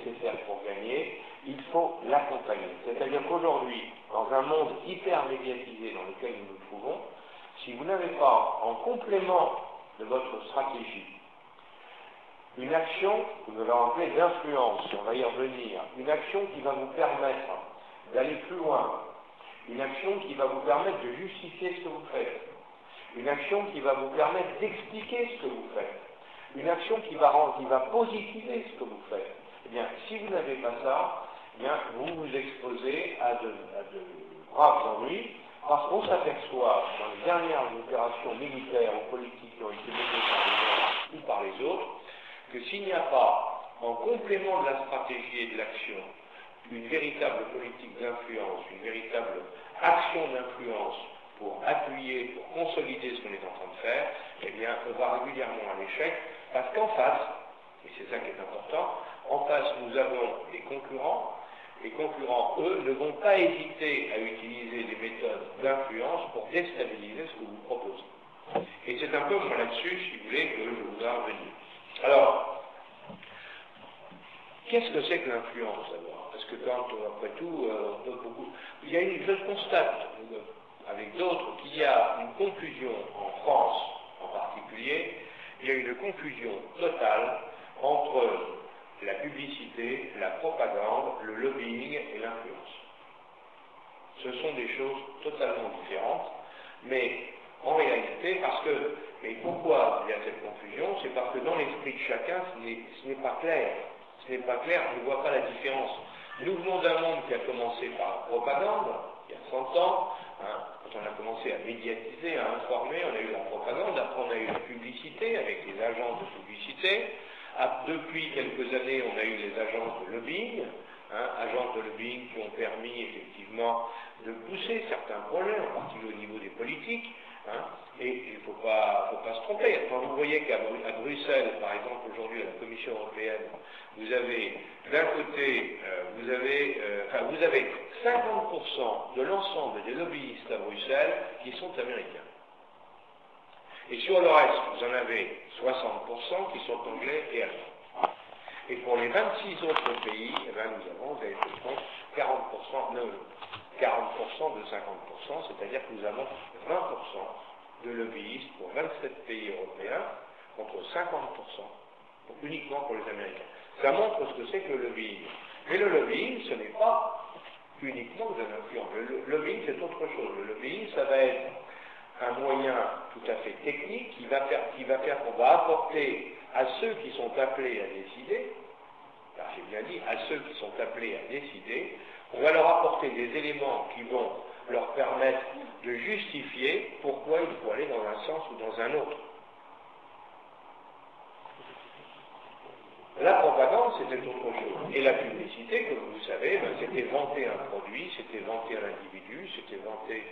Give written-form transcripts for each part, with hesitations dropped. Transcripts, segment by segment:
nécessaire pour gagner, il faut l'accompagner. C'est-à-dire qu'aujourd'hui, dans un monde hyper médiatisé dans lequel nous nous trouvons, si vous n'avez pas, en complément de votre stratégie, une action, vous l'avez appelée d'influence, on va y revenir, une action qui va vous permettre d'aller plus loin, une action qui va vous permettre de justifier ce que vous faites, une action qui va vous permettre d'expliquer ce que vous faites, une action qui va positiver ce que vous faites. Eh bien, si vous n'avez pas ça, eh bien, vous vous exposez à de graves ennuis, parce qu'on s'aperçoit dans les dernières opérations militaires ou politiques qui ont été menées par les uns ou par les autres, que s'il n'y a pas, en complément de la stratégie et de l'action, une véritable politique d'influence, une véritable action d'influence pour appuyer, pour consolider ce qu'on est en train de faire, eh bien, on va régulièrement à l'échec, parce qu'en face, et c'est ça qui est important, en face, nous avons des concurrents. Les concurrents, eux, ne vont pas hésiter à utiliser des méthodes d'influence pour déstabiliser ce que vous proposez. Et c'est un peu moi là-dessus, si vous voulez, que je voudrais revenir. Alors, qu'est-ce que c'est que l'influence d'abord? Parce que quand, après tout, je constate, avec d'autres, qu'il y a une confusion en France en particulier, il y a une confusion totale entre la publicité, la propagande, le lobbying et l'influence. Ce sont des choses totalement différentes, mais en réalité, mais pourquoi il y a cette confusion? C'est parce que dans l'esprit de chacun, ce n'est pas clair. Ce n'est pas clair, on ne voit pas la différence. Nous venons d'un monde qui a commencé par la propagande, il y a 100 ans, quand on a commencé à médiatiser, à informer, on a eu la propagande, après on a eu la publicité avec les agences de publicité. Depuis quelques années, on a eu les agences de lobbying, agences de lobbying qui ont permis effectivement de pousser certains projets, en particulier au niveau des politiques, et il ne faut pas se tromper. Quand vous voyez qu'à Bruxelles, par exemple, aujourd'hui, à la Commission européenne, vous avez d'un côté, vous avez 50% de l'ensemble des lobbyistes à Bruxelles qui sont américains. Et sur le reste, vous en avez 60% qui sont anglais et allemands. Et pour les 26 autres pays, vous avez fait compte, 40% de 50%, c'est-à-dire que nous avons 20% de lobbyistes pour 27 pays européens, contre 50%, uniquement pour les Américains. Ça montre ce que c'est que le lobbying. Mais le lobbying, ce n'est pas uniquement de l'influence. Le lobbying, c'est autre chose. Le lobbying, ça va être un moyen tout à fait technique qui va faire qu'on va apporter à ceux qui sont appelés à décider, car j'ai bien dit à ceux qui sont appelés à décider, on va leur apporter des éléments qui vont leur permettre de justifier pourquoi il faut aller dans un sens ou dans un autre. La propagande, c'était autre chose. Et la publicité, comme vous savez, c'était vanter un produit, c'était vanter un individu, c'était vanter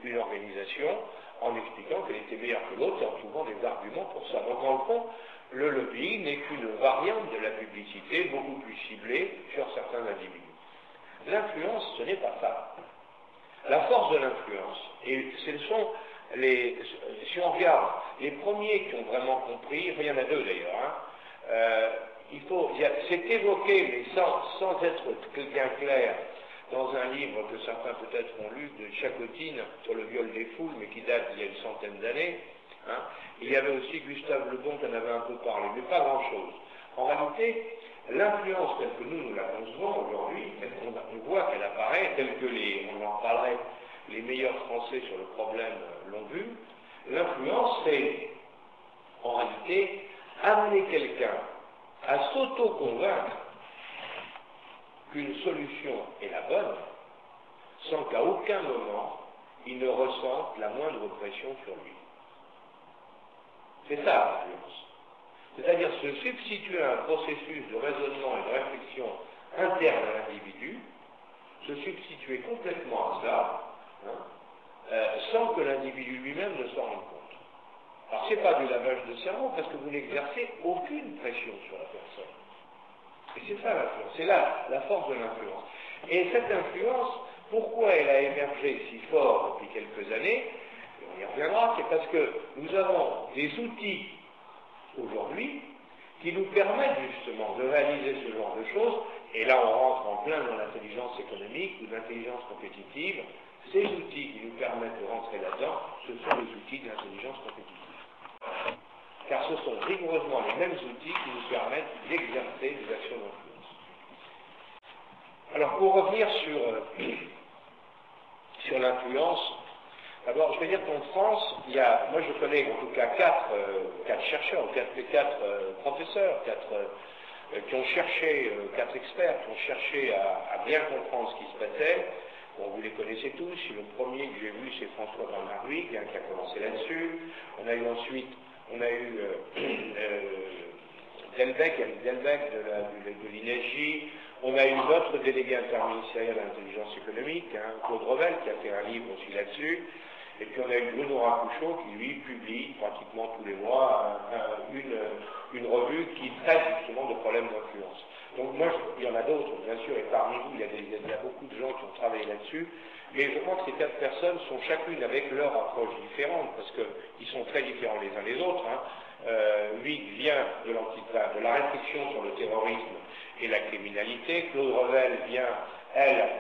une organisation, en expliquant qu'elle était meilleure que l'autre et en trouvant des arguments pour ça. Donc, dans le fond, le lobbying n'est qu'une variante de la publicité, beaucoup plus ciblée sur certains individus. L'influence, ce n'est pas ça. La force de l'influence, et ce sont si on regarde les premiers qui ont vraiment compris, il y en a deux d'ailleurs, c'est évoqué, mais sans être bien clair, dans un livre que certains peut-être ont lu de Chacotine sur le viol des foules, mais qui date d'il y a une centaine d'années. Il y avait aussi Gustave Le Bon qui en avait un peu parlé, mais pas grand-chose. En réalité, l'influence telle que nous la concevons aujourd'hui, on voit qu'elle apparaît, telle que on en parlerait, les meilleurs Français sur le problème l'ont vu. L'influence, c'est en réalité amener quelqu'un à s'auto-convaincre qu'une solution est la bonne, sans qu'à aucun moment il ne ressente la moindre pression sur lui. C'est ça l'influence. C'est-à-dire se substituer à un processus de raisonnement et de réflexion interne à l'individu, se substituer complètement à ça, sans que l'individu lui-même ne s'en rende compte. Alors ce n'est pas du lavage de cerveau, parce que vous n'exercez aucune pression sur la personne. Et c'est ça l'influence, c'est là la force de l'influence. Et cette influence, pourquoi elle a émergé si fort depuis quelques années, et on y reviendra, c'est parce que nous avons des outils aujourd'hui qui nous permettent justement de réaliser ce genre de choses, et là on rentre en plein dans l'intelligence économique ou l'intelligence compétitive. Ces outils qui nous permettent de rentrer là-dedans, ce sont les outils de l'intelligence compétitive. Car ce sont rigoureusement les mêmes outils qui nous permettent d'exercer des actions d'influence. Alors pour revenir sur l'influence, d'abord je vais dire qu'en France, moi je connais en tout cas quatre chercheurs, quatre professeurs, qui ont cherché, quatre experts qui ont cherché à bien comprendre ce qui se passait. Bon, vous les connaissez tous. Le premier que j'ai vu, c'est François Bernard Huyck, qui a commencé là-dessus. On a eu Delbecq de l'INEGI. On a eu notre délégué interministériel à l'intelligence économique, Claude Revel, qui a fait un livre aussi là-dessus. Et puis on a eu Bruno Rapouchot, qui lui publie pratiquement tous les mois une revue qui traite justement de problèmes d'influence. Donc moi, il y en a d'autres, bien sûr, et parmi vous, il y a beaucoup de gens qui ont travaillé là-dessus, mais je crois que ces quatre personnes sont chacune avec leur approche différente, parce qu'ils sont très différents les uns des autres. Lui vient de la réflexion sur le terrorisme et la criminalité. Claude Revel vient, elle,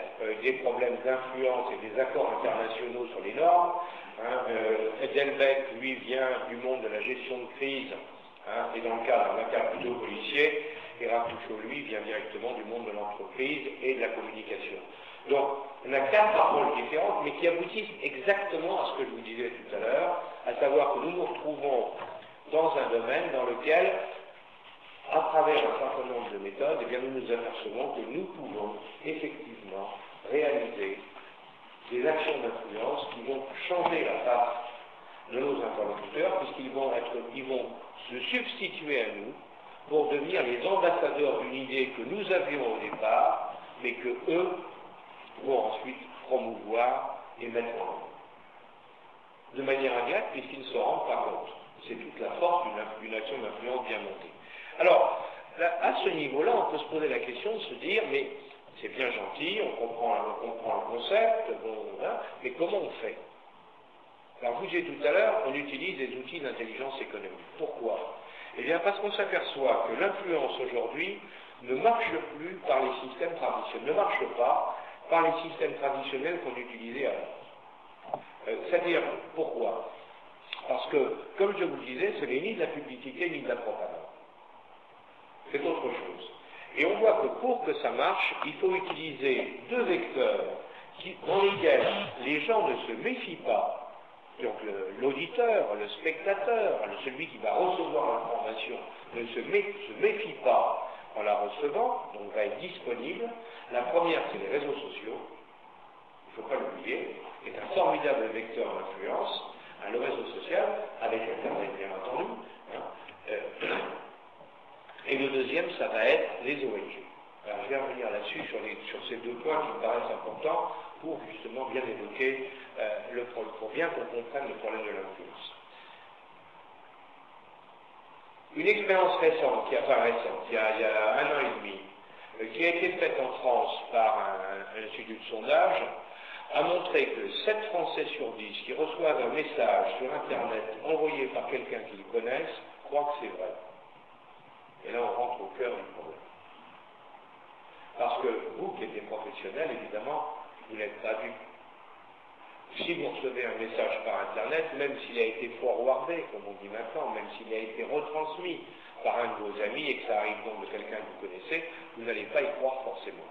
des problèmes d'influence et des accords internationaux sur les normes. Delbecq, lui, vient du monde de la gestion de crise, et dans le cadre d'un cas plutôt policier. Et Rapouchot, lui, vient directement du monde de l'entreprise et de la communication. Donc, on a quatre approches différentes, mais qui aboutissent exactement à ce que je vous disais tout à l'heure, à savoir que nous nous retrouvons dans un domaine dans lequel, à travers un certain nombre de méthodes, eh bien, nous nous apercevons que nous pouvons effectivement réaliser des actions d'influence qui vont changer la face de nos interlocuteurs, puisqu'ils vont se substituer à nous pour devenir les ambassadeurs d'une idée que nous avions au départ, mais que eux vont ensuite promouvoir et mettre en œuvre. De manière indirecte, puisqu'ils ne se rendent pas compte. C'est toute la force d'une action d'influence bien montée. Alors, à ce niveau-là, on peut se poser la question de se dire, mais c'est bien gentil, on comprend le concept, mais comment on fait? Alors, je vous disais tout à l'heure, on utilise des outils d'intelligence économique. Pourquoi? Eh bien, parce qu'on s'aperçoit que l'influence aujourd'hui ne marche plus par les systèmes traditionnels, ne marche pas par les systèmes traditionnels qu'on utilisait avant. C'est-à-dire, pourquoi? Parce que, comme je vous le disais, ce n'est ni de la publicité ni de la propagande. C'est autre chose. Et on voit que pour que ça marche, il faut utiliser deux vecteurs dans lesquels les gens ne se méfient pas. Donc l'auditeur, le spectateur, celui qui va recevoir l'information ne se méfie pas en la recevant, donc va être disponible. La première, c'est les réseaux sociaux, il ne faut pas l'oublier, est un formidable vecteur d'influence, le réseau social, avec Internet bien entendu. Et le deuxième, ça va être les ONG. Alors je vais revenir là-dessus, sur ces deux points qui me paraissent importants, pour justement bien évoquer pour bien qu'on comprenne le problème de l'influence. Une expérience récente, il y a 1 an et demi, qui a été faite en France par un institut de sondage, a montré que 7 Français sur 10 qui reçoivent un message sur Internet envoyé par quelqu'un qu'ils connaissent croient que c'est vrai. Et là, on rentre au cœur du problème. Parce que vous, qui êtes professionnel, évidemment, vous n'êtes pas vu. Si vous recevez un message par Internet, même s'il a été forwardé, comme on dit maintenant, même s'il a été retransmis par un de vos amis et que ça arrive donc de quelqu'un que vous connaissez, vous n'allez pas y croire forcément.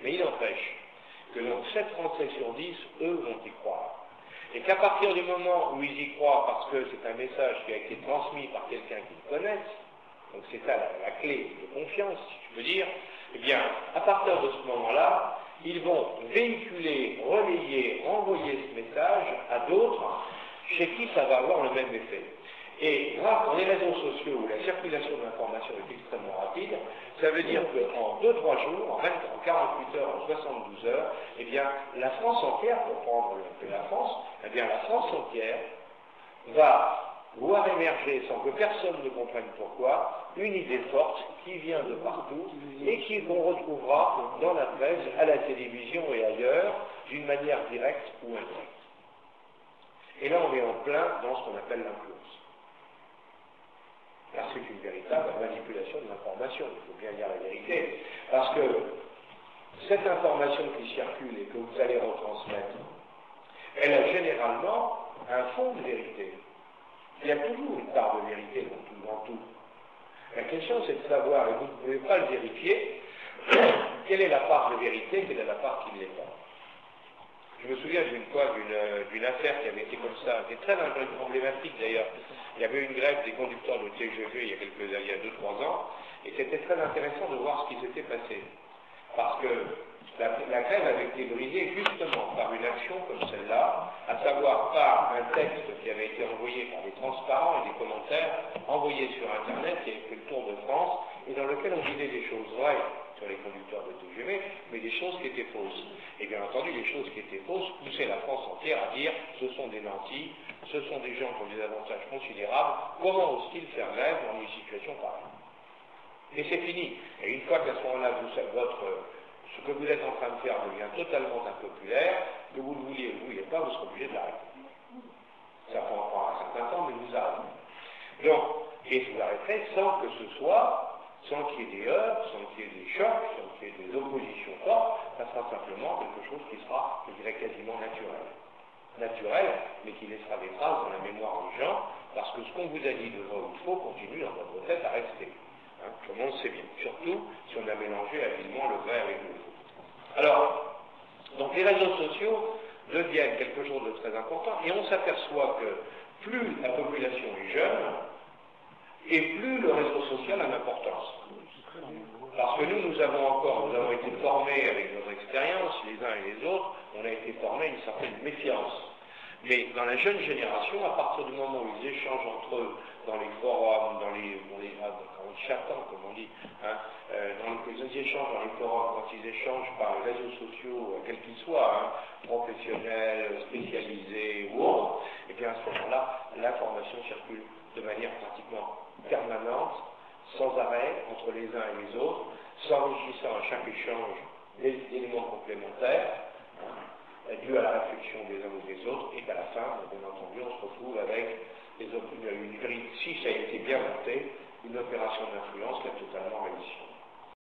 Mais il n'empêche que donc 7 Français sur 10, eux, vont y croire. Et qu'à partir du moment où ils y croient parce que c'est un message qui a été transmis par quelqu'un qu'ils connaissent, donc c'est ça la clé de confiance, si je peux dire, eh bien, à partir de ce moment-là, ils vont véhiculer, relayer, envoyer ce message à d'autres chez qui ça va avoir le même effet. Et grâce aux réseaux sociaux où la circulation de l'information est extrêmement rapide, ça veut dire qu'en 2-3 jours, en 48 heures, en 72 heures, eh bien, la France entière, pour prendre la France, eh bien, la France entière va voir émerger, sans que personne ne comprenne pourquoi, une idée forte qui vient de partout et qu'on retrouvera dans la presse, à la télévision et ailleurs, d'une manière directe ou indirecte. Et là, on est en plein dans ce qu'on appelle l'influence. car c'est une véritable manipulation de l'information, il faut bien dire la vérité, parce que cette information qui circule et que vous allez retransmettre, elle a généralement un fond de vérité. Il y a toujours une part de vérité dans tout. La question, c'est de savoir, et vous ne pouvez pas le vérifier, quelle est la part de vérité, quelle est la part qui ne l'est pas. Je me souviens d'une fois d'une affaire qui avait été comme ça, qui est très emblématique d'ailleurs. Il y avait une grève des conducteurs de TGV il y a 2-3 ans, et c'était très intéressant de voir ce qui s'était passé. Parce que la grève avait été brisée justement par une action comme celle-là, à savoir par un texte qui avait été envoyé par des transparents et des commentaires envoyés sur Internet, qui avait fait le tour de France, et dans lequel on disait des choses vraies sur les conducteurs de TGV, mais des choses qui étaient fausses. Et bien entendu, les choses qui étaient fausses poussaient la France entière à dire ce sont des nantis, ce sont des gens qui ont des avantages considérables, comment osent-ils faire grève dans une situation pareille? Et c'est fini. Et une fois qu'à ce moment-là, ce que vous êtes en train de faire devient totalement impopulaire, que vous le vouliez ou vous ne vouliez pas, vous serez obligé de l'arrêter. Ça prendra un certain temps, mais vous arrêtez. Donc, et vous arrêterez sans que ce soit, sans qu'il y ait des heurts, sans qu'il y ait des chocs, sans qu'il y ait des oppositions fortes, ça sera simplement quelque chose qui sera, je dirais, quasiment naturel. Naturel, mais qui laissera des traces dans la mémoire des gens, parce que ce qu'on vous a dit de vrai ou de faux continue dans votre tête à rester. Tout le monde sait bien. Surtout si on a mélangé habilement le vrai avec le faux. Alors, donc les réseaux sociaux deviennent quelque chose de très important, et on s'aperçoit que plus la population est jeune, et plus le réseau social a d'importance. Parce que nous avons été formés avec notre expérience, les uns et les autres, on a été formés à une certaine méfiance. Mais dans la jeune génération, à partir du moment où ils échangent entre eux, dans les forums, dans les chatons, comme on dit, dans les échanges dans les forums, quand ils échangent par les réseaux sociaux, quels qu'ils soient, professionnels, spécialisés ou autres, et bien à ce moment-là, l'information circule de manière pratiquement permanente, sans arrêt, entre les uns et les autres, s'enrichissant à chaque échange d'éléments complémentaires, dû à la réflexion des uns ou des autres, et qu'à la fin, bien entendu, on se retrouve avec si ça a été bien monté, une opération d'influence qui a totalement réussi.